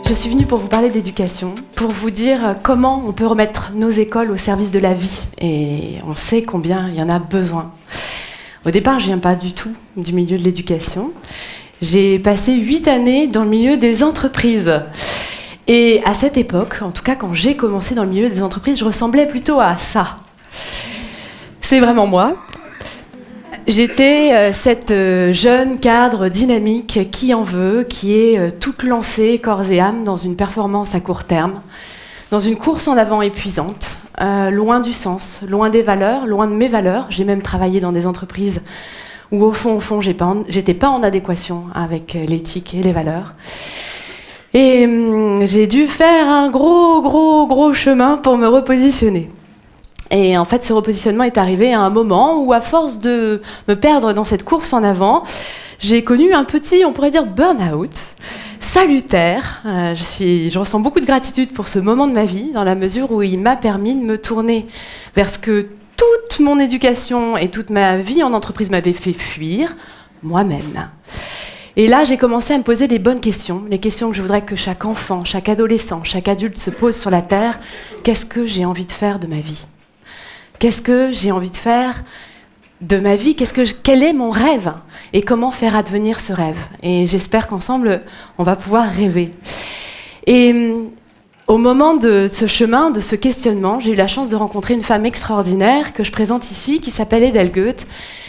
Je suis venue pour vous parler d'éducation, pour vous dire comment on peut remettre nos écoles au service de la vie. Et on sait combien il y en a besoin. Au départ, je ne viens pas du tout du milieu de l'éducation. J'ai passé 8 années dans le milieu des entreprises. Et à cette époque, en tout cas quand j'ai commencé dans le milieu des entreprises, je ressemblais plutôt à ça. C'est vraiment moi. J'étais cette jeune cadre dynamique qui en veut, qui est toute lancée, corps et âme, dans une performance à court terme, dans une course en avant épuisante, loin du sens, loin des valeurs, loin de mes valeurs. J'ai même travaillé dans des entreprises où au fond, j'étais pas en adéquation avec l'éthique et les valeurs. Et j'ai dû faire un gros chemin pour me repositionner. Et en fait, ce repositionnement est arrivé à un moment où, à force de me perdre dans cette course en avant, j'ai connu un petit, on pourrait dire, burn-out salutaire. Je ressens beaucoup de gratitude pour ce moment de ma vie, dans la mesure où il m'a permis de me tourner vers ce que toute mon éducation et toute ma vie en entreprise m'avaient fait fuir, moi-même. Et là, j'ai commencé à me poser les bonnes questions, les questions que je voudrais que chaque enfant, chaque adolescent, chaque adulte se pose sur la Terre. Qu'est-ce que j'ai envie de faire de ma vie ? Qu'est-ce que j'ai envie de faire de ma vie ? Quel est mon rêve ? Et comment faire advenir ce rêve ? Et j'espère qu'ensemble, on va pouvoir rêver. Et au moment de ce chemin, de ce questionnement, j'ai eu la chance de rencontrer une femme extraordinaire que je présente ici, qui s'appelle Edel Goeth,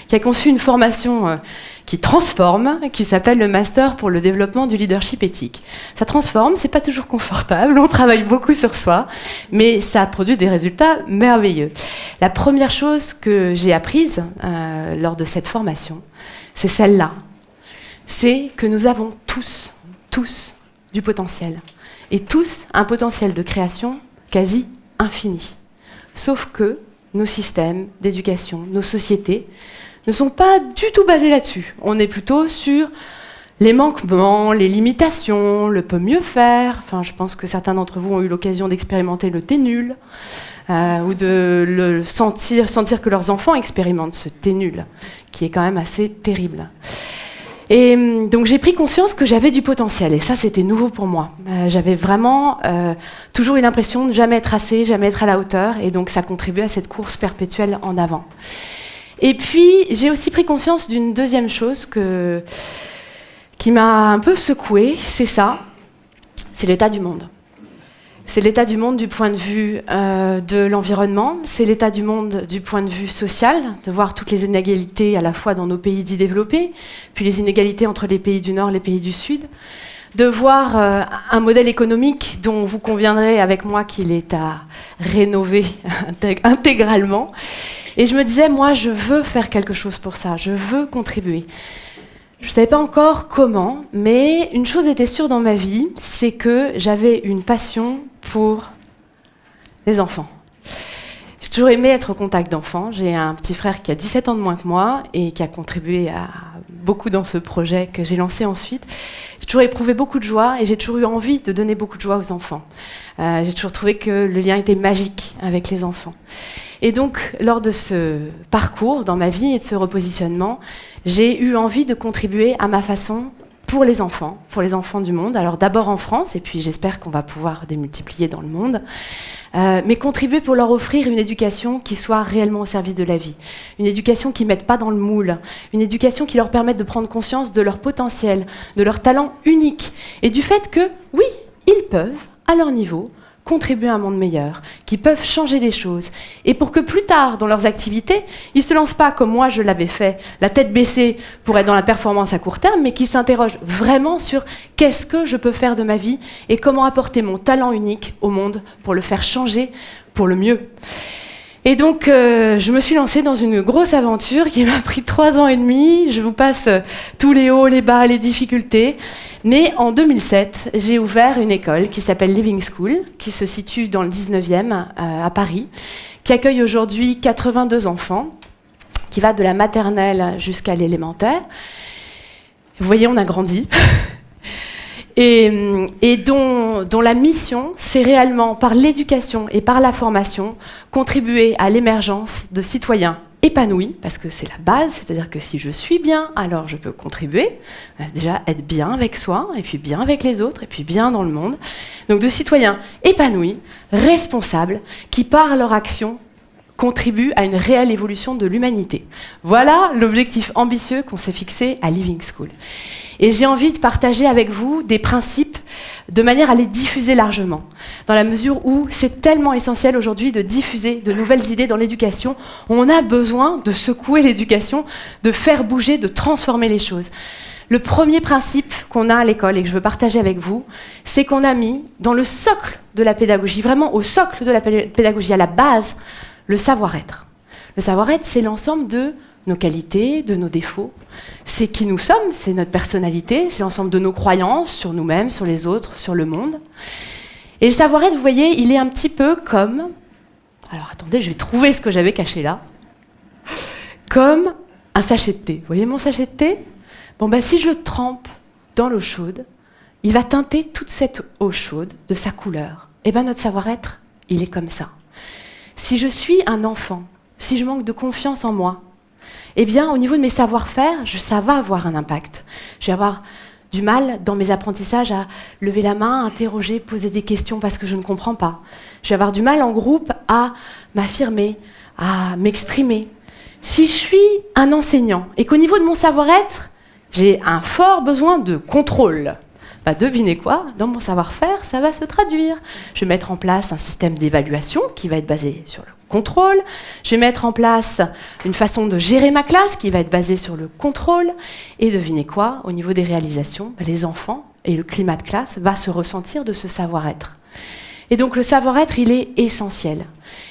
qui a conçu une formation qui transforme, qui s'appelle le Master pour le développement du leadership éthique. Ça transforme, c'est pas toujours confortable, on travaille beaucoup sur soi, mais ça produit des résultats merveilleux. La première chose que j'ai apprise lors de cette formation, c'est celle-là. C'est que nous avons tous du potentiel. Et tous un potentiel de création quasi infini. Sauf que nos systèmes d'éducation, nos sociétés, ne sont pas du tout basés là-dessus. On est plutôt sur les manquements, les limitations, le peut mieux faire. Enfin, je pense que certains d'entre vous ont eu l'occasion d'expérimenter le t'es nul, ou de le sentir que leurs enfants expérimentent ce t'es nul, qui est quand même assez terrible. Et donc j'ai pris conscience que j'avais du potentiel, et ça c'était nouveau pour moi. J'avais vraiment toujours eu l'impression de jamais être assez, jamais être à la hauteur, et donc ça contribuait à cette course perpétuelle en avant. Et puis, j'ai aussi pris conscience d'une deuxième chose qui m'a un peu secouée, c'est ça, c'est l'état du monde. C'est l'état du monde du point de vue de l'environnement, c'est l'état du monde du point de vue social, de voir toutes les inégalités à la fois dans nos pays dits développés, puis les inégalités entre les pays du Nord et les pays du Sud, de voir un modèle économique dont vous conviendrez avec moi qu'il est à rénover intégralement. Et je me disais, moi, je veux faire quelque chose pour ça, je veux contribuer. Je ne savais pas encore comment, mais une chose était sûre dans ma vie, c'est que j'avais une passion pour les enfants. J'ai toujours aimé être au contact d'enfants. J'ai un petit frère qui a 17 ans de moins que moi et qui a contribué à beaucoup dans ce projet que j'ai lancé ensuite. J'ai toujours éprouvé beaucoup de joie et j'ai toujours eu envie de donner beaucoup de joie aux enfants. J'ai toujours trouvé que le lien était magique avec les enfants. Et donc, lors de ce parcours dans ma vie et de ce repositionnement, j'ai eu envie de contribuer à ma façon pour les enfants du monde. Alors d'abord en France, et puis j'espère qu'on va pouvoir démultiplier dans le monde, mais contribuer pour leur offrir une éducation qui soit réellement au service de la vie. Une éducation qui ne mette pas dans le moule, une éducation qui leur permette de prendre conscience de leur potentiel, de leur talent unique, et du fait que, oui, ils peuvent, à leur niveau, contribuer à un monde meilleur, qui peuvent changer les choses. Et pour que plus tard, dans leurs activités, ils ne se lancent pas, comme moi je l'avais fait, la tête baissée pour être dans la performance à court terme, mais qu'ils s'interrogent vraiment sur qu'est-ce que je peux faire de ma vie et comment apporter mon talent unique au monde pour le faire changer pour le mieux. Et donc, je me suis lancée dans une grosse aventure qui m'a pris 3 ans et demi. Je vous passe tous les hauts, les bas, les difficultés. Mais en 2007, j'ai ouvert une école qui s'appelle Living School, qui se situe dans le 19e à Paris, qui accueille aujourd'hui 82 enfants, qui va de la maternelle jusqu'à l'élémentaire. Vous voyez, on a grandi. Et dont la mission, c'est réellement, par l'éducation et par la formation, contribuer à l'émergence de citoyens épanoui, parce que c'est la base, c'est-à-dire que si je suis bien, alors je peux contribuer, déjà être bien avec soi, et puis bien avec les autres, et puis bien dans le monde. Donc de citoyens épanouis, responsables, qui par leur action contribuent à une réelle évolution de l'humanité. Voilà l'objectif ambitieux qu'on s'est fixé à Living School. Et j'ai envie de partager avec vous des principes de manière à les diffuser largement, dans la mesure où c'est tellement essentiel aujourd'hui de diffuser de nouvelles idées dans l'éducation. On a besoin de secouer l'éducation, de faire bouger, de transformer les choses. Le premier principe qu'on a à l'école et que je veux partager avec vous, c'est qu'on a mis dans le socle de la pédagogie, vraiment au socle de la pédagogie, à la base, le savoir-être. Le savoir-être, c'est l'ensemble de nos qualités, de nos défauts. C'est qui nous sommes, c'est notre personnalité, c'est l'ensemble de nos croyances sur nous-mêmes, sur les autres, sur le monde. Et le savoir-être, vous voyez, il est un petit peu comme... Alors attendez, je vais trouver ce que j'avais caché là. Comme un sachet de thé. Vous voyez mon sachet de thé ? Bon, si je le trempe dans l'eau chaude, il va teinter toute cette eau chaude de sa couleur. Et notre savoir-être, il est comme ça. Si je suis un enfant, si je manque de confiance en moi, eh bien, au niveau de mes savoir-faire, ça va avoir un impact. Je vais avoir du mal dans mes apprentissages à lever la main, interroger, poser des questions parce que je ne comprends pas. Je vais avoir du mal en groupe à m'affirmer, à m'exprimer. Si je suis un enseignant et qu'au niveau de mon savoir-être, j'ai un fort besoin de contrôle, devinez quoi, dans mon savoir-faire, ça va se traduire. Je vais mettre en place un système d'évaluation qui va être basé sur le contrôle. Je vais mettre en place une façon de gérer ma classe qui va être basée sur le contrôle. Et devinez quoi, au niveau des réalisations, les enfants et le climat de classe va se ressentir de ce savoir-être. Et donc le savoir-être, il est essentiel.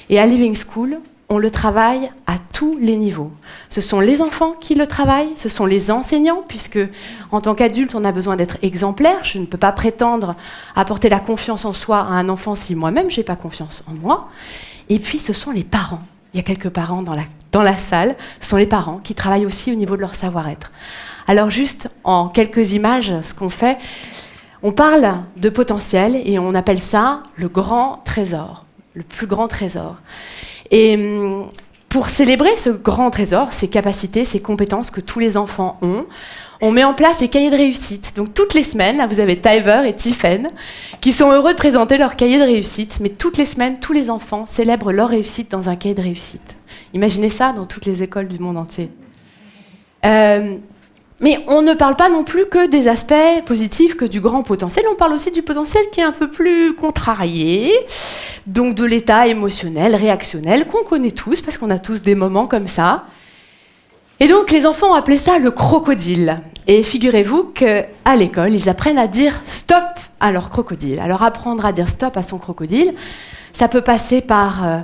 Et à Living School, on le travaille à tous les niveaux. Ce sont les enfants qui le travaillent, ce sont les enseignants, puisque en tant qu'adulte, on a besoin d'être exemplaire. Je ne peux pas prétendre apporter la confiance en soi à un enfant si moi-même, je n'ai pas confiance en moi. Et puis, ce sont les parents. Il y a quelques parents dans la salle. Ce sont les parents qui travaillent aussi au niveau de leur savoir-être. Alors, juste en quelques images, ce qu'on fait, on parle de potentiel et on appelle ça le grand trésor, le plus grand trésor. Et pour célébrer ce grand trésor, ces capacités, ces compétences que tous les enfants ont, on met en place les cahiers de réussite. Donc toutes les semaines, là, vous avez Tyver et Tiffen qui sont heureux de présenter leur cahier de réussite, mais toutes les semaines, tous les enfants célèbrent leur réussite dans un cahier de réussite. Imaginez ça dans toutes les écoles du monde entier. Mais on ne parle pas non plus que des aspects positifs, que du grand potentiel, on parle aussi du potentiel qui est un peu plus contrarié, donc de l'état émotionnel, réactionnel, qu'on connaît tous, parce qu'on a tous des moments comme ça. Et donc les enfants ont appelé ça le crocodile. Et figurez-vous qu'à l'école, ils apprennent à dire stop à leur crocodile. Alors apprendre à dire stop à son crocodile, ça peut passer par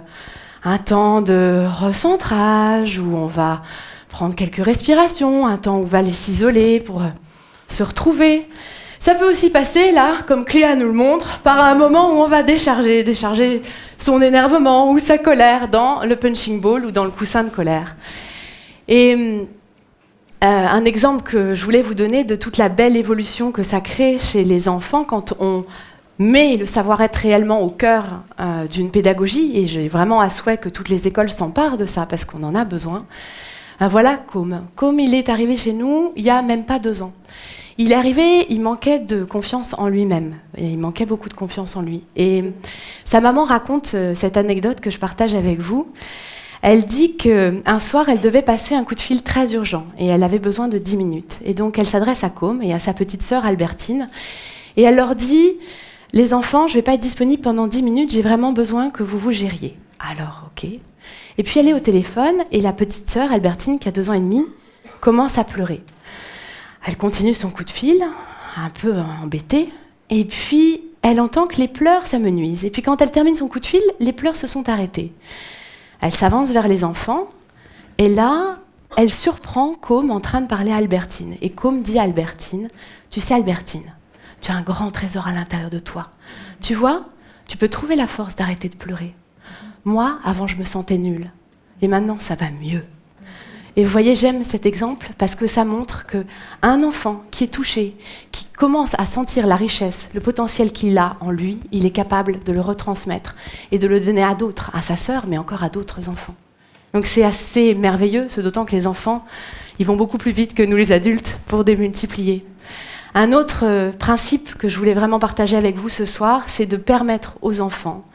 un temps de recentrage, où on va prendre quelques respirations, un temps où on va aller s'isoler pour se retrouver. Ça peut aussi passer, là, comme Cléa nous le montre, par un moment où on va décharger son énervement ou sa colère dans le punching ball ou dans le coussin de colère. Et un exemple que je voulais vous donner de toute la belle évolution que ça crée chez les enfants quand on met le savoir-être réellement au cœur d'une pédagogie, et j'ai vraiment à souhait que toutes les écoles s'emparent de ça parce qu'on en a besoin. Voilà Com. Com, il est arrivé chez nous il n'y a même pas 2 ans. Il est arrivé, il manquait de confiance en lui-même. Et il manquait beaucoup de confiance en lui. Et sa maman raconte cette anecdote que je partage avec vous. Elle dit qu'un soir, elle devait passer un coup de fil très urgent et elle avait besoin de 10 minutes. Et donc, elle s'adresse à Com et à sa petite sœur Albertine. Et elle leur dit « Les enfants, je ne vais pas être disponible pendant 10 minutes, j'ai vraiment besoin que vous vous gériez. » Alors, ok. Et puis, elle est au téléphone et la petite sœur Albertine, qui a 2 ans et demi, commence à pleurer. Elle continue son coup de fil, un peu embêtée. Et puis, elle entend que les pleurs s'amenuisent. Et puis, quand elle termine son coup de fil, les pleurs se sont arrêtés. Elle s'avance vers les enfants, et là, elle surprend Com en train de parler à Albertine. Et Com dit à Albertine, « Tu sais Albertine, tu as un grand trésor à l'intérieur de toi. Tu vois, tu peux trouver la force d'arrêter de pleurer. Moi, avant, je me sentais nulle. Et maintenant, ça va mieux. » Et vous voyez, j'aime cet exemple parce que ça montre qu'un enfant qui est touché, qui commence à sentir la richesse, le potentiel qu'il a en lui, il est capable de le retransmettre et de le donner à d'autres, à sa sœur, mais encore à d'autres enfants. Donc c'est assez merveilleux, d'autant que les enfants, ils vont beaucoup plus vite que nous les adultes pour démultiplier. Un autre principe que je voulais vraiment partager avec vous ce soir, c'est de permettre aux enfants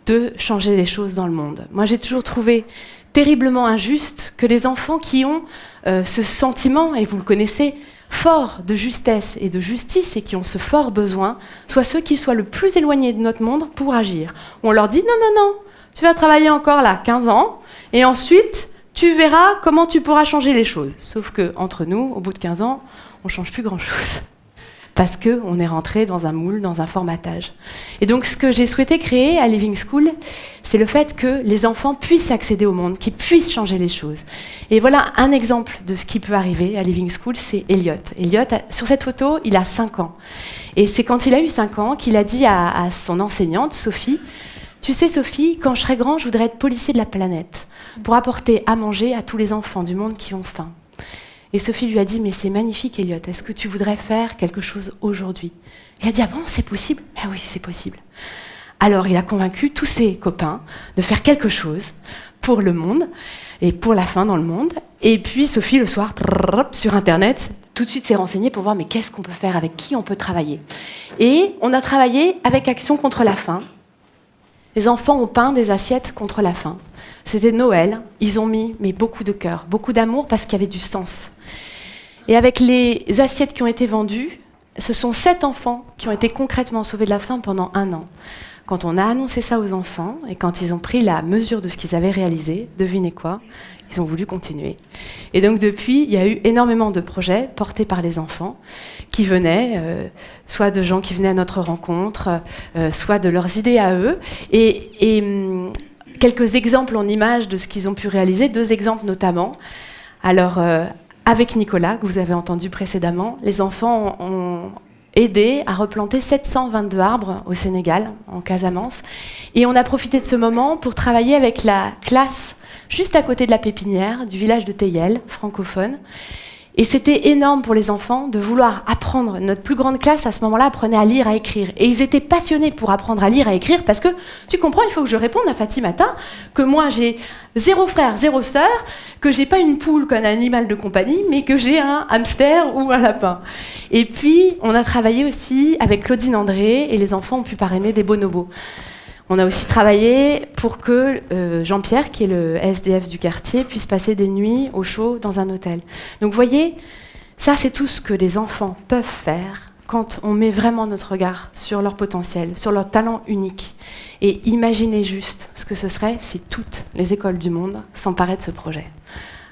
de changer les choses dans le monde. Moi, j'ai toujours trouvé terriblement injuste que les enfants qui ont ce sentiment, et vous le connaissez, fort de justesse et de justice, et qui ont ce fort besoin, soient ceux qui soient le plus éloignés de notre monde pour agir. On leur dit « Non, non, non, tu vas travailler encore là 15 ans, et ensuite, tu verras comment tu pourras changer les choses. » Sauf qu'entre nous, au bout de 15 ans, on ne change plus grand-chose. Parce qu'on est rentré dans un moule, dans un formatage. Et donc, ce que j'ai souhaité créer à Living School, c'est le fait que les enfants puissent accéder au monde, qu'ils puissent changer les choses. Et voilà un exemple de ce qui peut arriver à Living School, c'est Elliot. Elliot, sur cette photo, il a 5 ans. Et c'est quand il a eu 5 ans qu'il a dit à son enseignante, Sophie, « Tu sais, Sophie, quand je serai grand, je voudrais être policier de la planète, pour apporter à manger à tous les enfants du monde qui ont faim. » Et Sophie lui a dit « Mais c'est magnifique, Elliot, est-ce que tu voudrais faire quelque chose aujourd'hui ?» Il a dit « Ah bon, c'est possible ?»« Ah oui, c'est possible. » Alors, il a convaincu tous ses copains de faire quelque chose pour le monde et pour la faim dans le monde. Et puis, Sophie, le soir, sur Internet, tout de suite s'est renseignée pour voir « Mais qu'est-ce qu'on peut faire ? Avec qui on peut travailler ?» Et on a travaillé avec Action contre la faim. Les enfants ont peint des assiettes contre la faim. C'était Noël, ils ont mis beaucoup de cœur, beaucoup d'amour parce qu'il y avait du sens. Et avec les assiettes qui ont été vendues, ce sont 7 enfants qui ont été concrètement sauvés de la faim pendant 1 an. Quand on a annoncé ça aux enfants et quand ils ont pris la mesure de ce qu'ils avaient réalisé, devinez quoi ? Ils ont voulu continuer. Et donc depuis, il y a eu énormément de projets portés par les enfants qui venaient, soit de gens qui venaient à notre rencontre, soit de leurs idées à eux. Et quelques exemples en images de ce qu'ils ont pu réaliser, 2 exemples notamment. Alors, avec Nicolas, que vous avez entendu précédemment, les enfants ont aidé à replanter 722 arbres au Sénégal, en Casamance. Et on a profité de ce moment pour travailler avec la classe juste à côté de la pépinière du village de Teyel, francophone. Et c'était énorme pour les enfants de vouloir apprendre. Notre plus grande classe, à ce moment-là, apprenait à lire, à écrire. Et ils étaient passionnés pour apprendre à lire, à écrire, parce que, tu comprends, il faut que je réponde à Fatimata, que moi, j'ai 0 frère, 0 sœur, que j'ai pas une poule comme un animal de compagnie, mais que j'ai un hamster ou un lapin. Et puis, on a travaillé aussi avec Claudine André, et les enfants ont pu parrainer des bonobos. On a aussi travaillé pour que Jean-Pierre, qui est le SDF du quartier, puisse passer des nuits au chaud dans un hôtel. Donc vous voyez, ça c'est tout ce que les enfants peuvent faire quand on met vraiment notre regard sur leur potentiel, sur leur talent unique. Et imaginez juste ce que ce serait si toutes les écoles du monde s'emparaient de ce projet.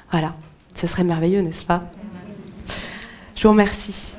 Voilà, ce serait merveilleux, n'est-ce pas ? Je vous remercie.